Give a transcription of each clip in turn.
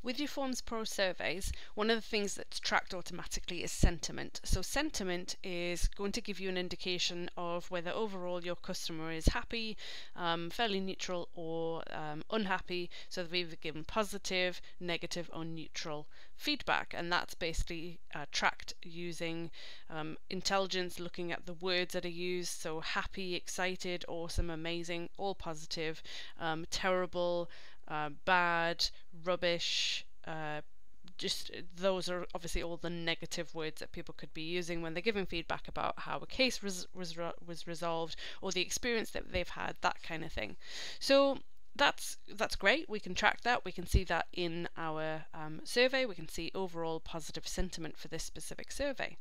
With your Forms Pro surveys, one of the things that's tracked automatically is sentiment. So sentiment is going to give you an indication of whether overall your customer is happy, fairly neutral, or unhappy. So they've either given positive, negative, or neutral feedback, and that's basically tracked using intelligence, looking at the words that are used. So happy, excited, awesome, amazing, all positive, terrible, bad, rubbish, just those are obviously all the negative words that people could be using when they're giving feedback about how a case was resolved or the experience that they've had, that kind of thing. So that's great. We can track that. We can see that in our survey. We can see overall positive sentiment for this specific survey.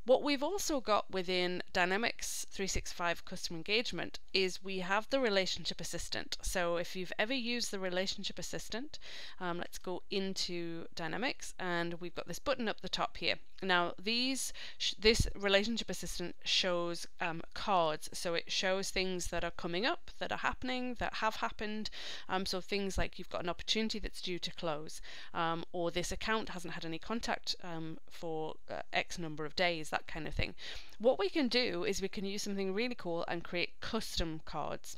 What we've also got within Dynamics 365 Customer Engagement is we have the Relationship Assistant. So if you've ever used the Relationship Assistant, let's go into Dynamics, and we've got this button up the top here. Now this Relationship Assistant shows cards, so it shows things that are coming up, that are happening, that have happened. So things like you've got an opportunity that's due to close, or this account hasn't had any contact for X number of days, that kind of thing. What we can do is we can use something really cool and create custom cards.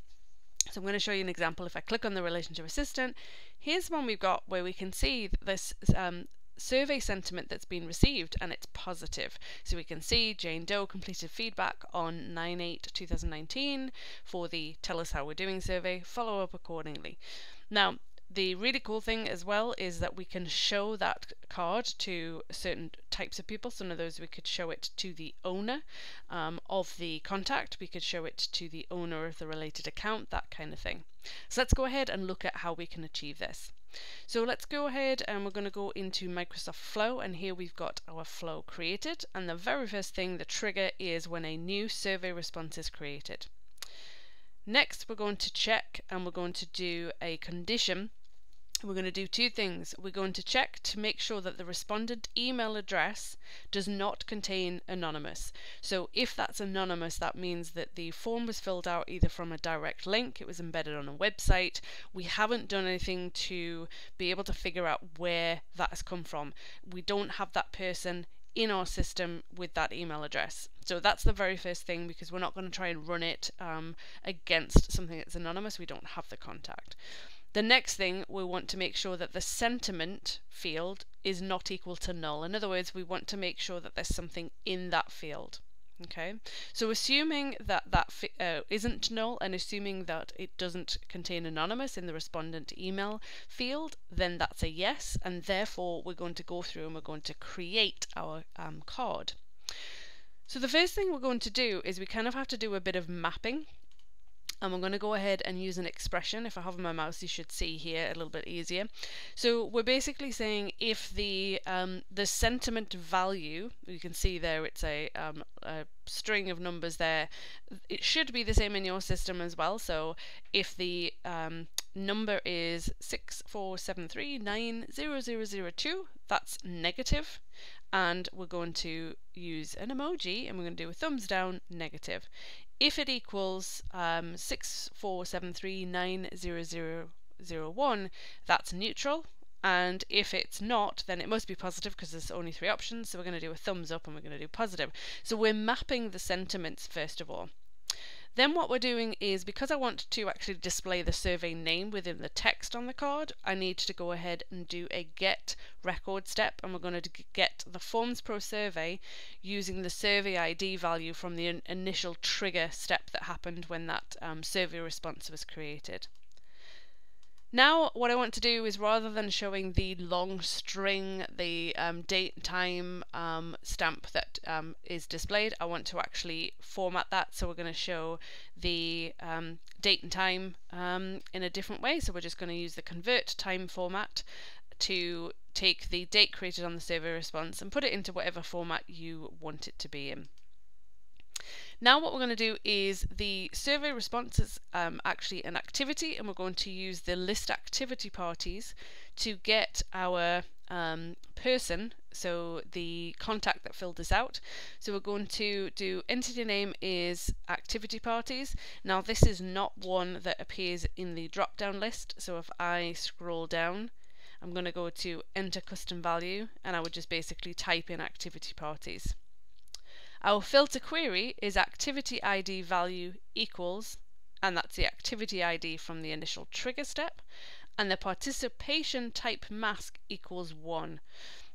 So I'm going to show you an example. If I click on the Relationship Assistant, here's one we've got where we can see this survey sentiment that's been received, and it's positive. So we can see Jane Doe completed feedback on 9/8/2019 for the Tell Us How We're Doing survey. Follow up accordingly. Now, the really cool thing as well is that we can show that card to certain types of people. So in other words, we could show it to the owner of the contact, we could show it to the owner of the related account, that kind of thing. So let's go ahead and look at how we can achieve this. So let's go ahead and we're going to go into Microsoft Flow, and here we've got our flow created, and the very first thing, the trigger, is when a new survey response is created. Next, we're going to check and we're going to do a condition. We're going to do two things. We're going to check to make sure that the respondent email address does not contain anonymous. So if that's anonymous, that means that the form was filled out either from a direct link, it was embedded on a website. We haven't done anything to be able to figure out where that has come from. We don't have that person in our system with that email address. So that's the very first thing, because we're not going to try and run it against something that's anonymous. We don't have the contact. The next thing, we want to make sure that the sentiment field is not equal to null. In other words, we want to make sure that there's something in that field. Okay, so assuming that that isn't null, and assuming that it doesn't contain anonymous in the respondent email field, then that's a yes, and therefore we're going to go through and we're going to create our card. So the first thing we're going to do is we kind of have to do a bit of mapping. And we're going to go ahead and use an expression. If I hover my mouse, you should see here a little bit easier. So we're basically saying if the sentiment value, you can see there it's a string of numbers there, it should be the same in your system as well. So if the number is 6473900002, that's negative, and we're going to use an emoji and we're going to do a thumbs down, negative. If it equals 6473900001, that's neutral, and if it's not, then it must be positive because there's only three options. So we're going to do a thumbs up and we're going to do positive. So we're mapping the sentiments first of all. Then what we're doing is, because I want to actually display the survey name within the text on the card, I need to go ahead and do a get record step, and we're going to get the Forms Pro survey using the survey ID value from the initial trigger step that happened when that survey response was created. Now what I want to do is, rather than showing the long string, the date and time stamp that is displayed, I want to actually format that. So we're going to show the date and time in a different way. So we're just going to use the convert time format to take the date created on the survey response and put it into whatever format you want it to be in. Now what we're going to do is, the survey response is actually an activity, and we're going to use the list activity parties to get our person, so the contact that filled this out. So we're going to do entity name is activity parties. Now this is not one that appears in the drop down list, so if I scroll down I'm going to go to enter custom value, and I would just basically type in activity parties. Our filter query is activity ID value equals, and that's the activity ID from the initial trigger step, and the participation type mask equals 1.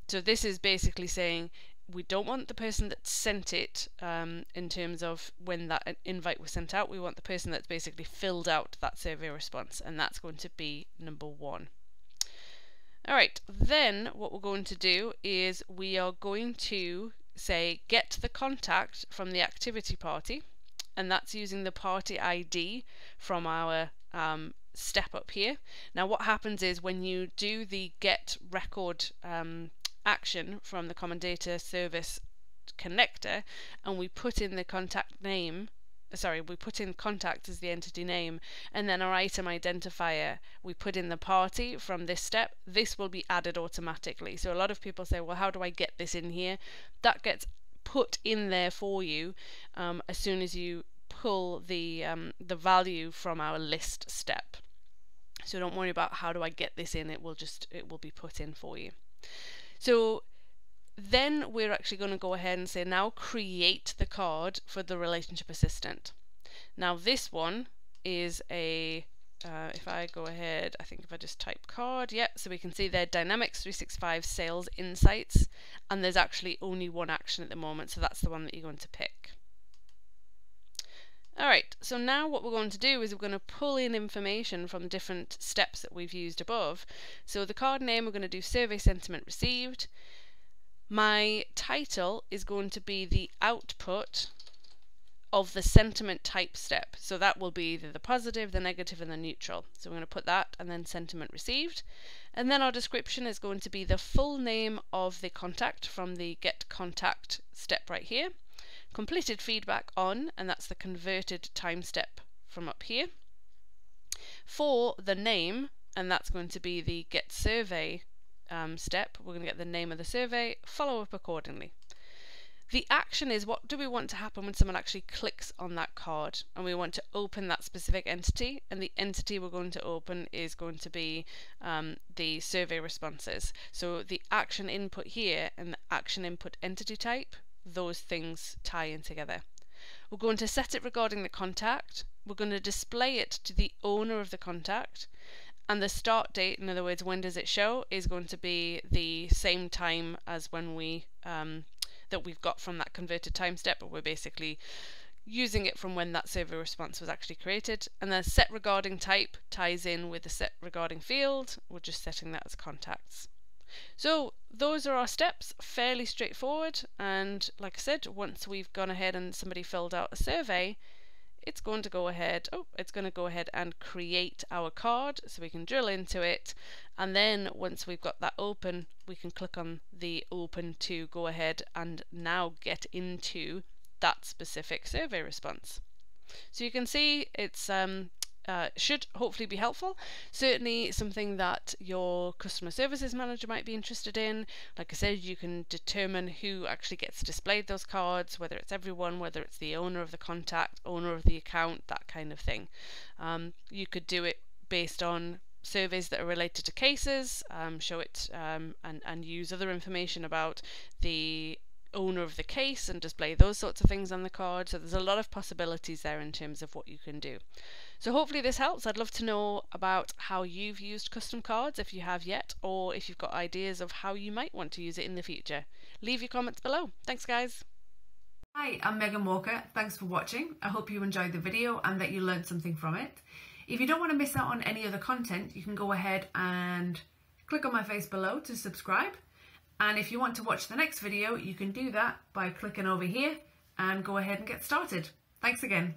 So this is basically saying we don't want the person that sent it in terms of when that invite was sent out. We want the person that's basically filled out that survey response, and that's going to be number 1. Alright, then what we're going to do is we are going to say get the contact from the activity party, and that's using the party ID from our step up here. Now what happens is when you do the get record action from the Common Data Service connector, and we put in the contact name, we put in contact as the entity name, and then our item identifier, we put in the party from this step, this will be added automatically. So a lot of people say, well, how do I get this in here? That gets put in there for you as soon as you pull the value from our list step. So don't worry about how do I get this in, it will be put in for you. So then we're actually going to go ahead and say now create the card for the relationship assistant. Now this one is a if I go ahead, I think if I just type card, so we can see there Dynamics 365 Sales Insights, and there's actually only one action at the moment, so that's the one that you're going to pick. Alright, so now what we're going to do is we're going to pull in information from different steps that we've used above. So the card name, we're going to do survey sentiment received. My title is going to be the output of the sentiment type step. So that will be either the positive, the negative, and the neutral. So we're going to put that and then sentiment received. And then our description is going to be the full name of the contact from the get contact step right here. Completed feedback on, and that's the converted time step from up here. For the name, and that's going to be the get survey step, we're going to get the name of the survey, follow up accordingly. The action is what do we want to happen when someone actually clicks on that card, and we want to open that specific entity, and the entity we're going to open is going to be the survey responses. So the action input here and the action input entity type, those things tie in together. We're going to set it regarding the contact, we're going to display it to the owner of the contact, and the start date, in other words when does it show, is going to be the same time as when we that we've got from that converted time step, but we're basically using it from when that survey response was actually created. And then set regarding type ties in with the set regarding field, we're just setting that as contacts. So those are our steps, fairly straightforward, and like I said, once we've gone ahead and somebody filled out a survey, it's going to go ahead and create our card, so we can drill into it, and then once we've got that open, we can click on the open to go ahead and now get into that specific survey response. So you can see it's should hopefully be helpful. Certainly something that your customer services manager might be interested in. Like I said, you can determine who actually gets displayed those cards, whether it's everyone, whether it's the owner of the contact, owner of the account, that kind of thing. You could do it based on surveys that are related to cases, show it and use other information about the owner of the case and display those sorts of things on the card. So there's a lot of possibilities there in terms of what you can do. So hopefully this helps. I'd love to know about how you've used custom cards, if you have yet, or if you've got ideas of how you might want to use it in the future. Leave your comments below. Thanks guys. Hi, I'm Megan Walker. Thanks for watching. I hope you enjoyed the video and that you learned something from it. If you don't want to miss out on any other content, you can go ahead and click on my face below to subscribe. And if you want to watch the next video, you can do that by clicking over here and go ahead and get started. Thanks again.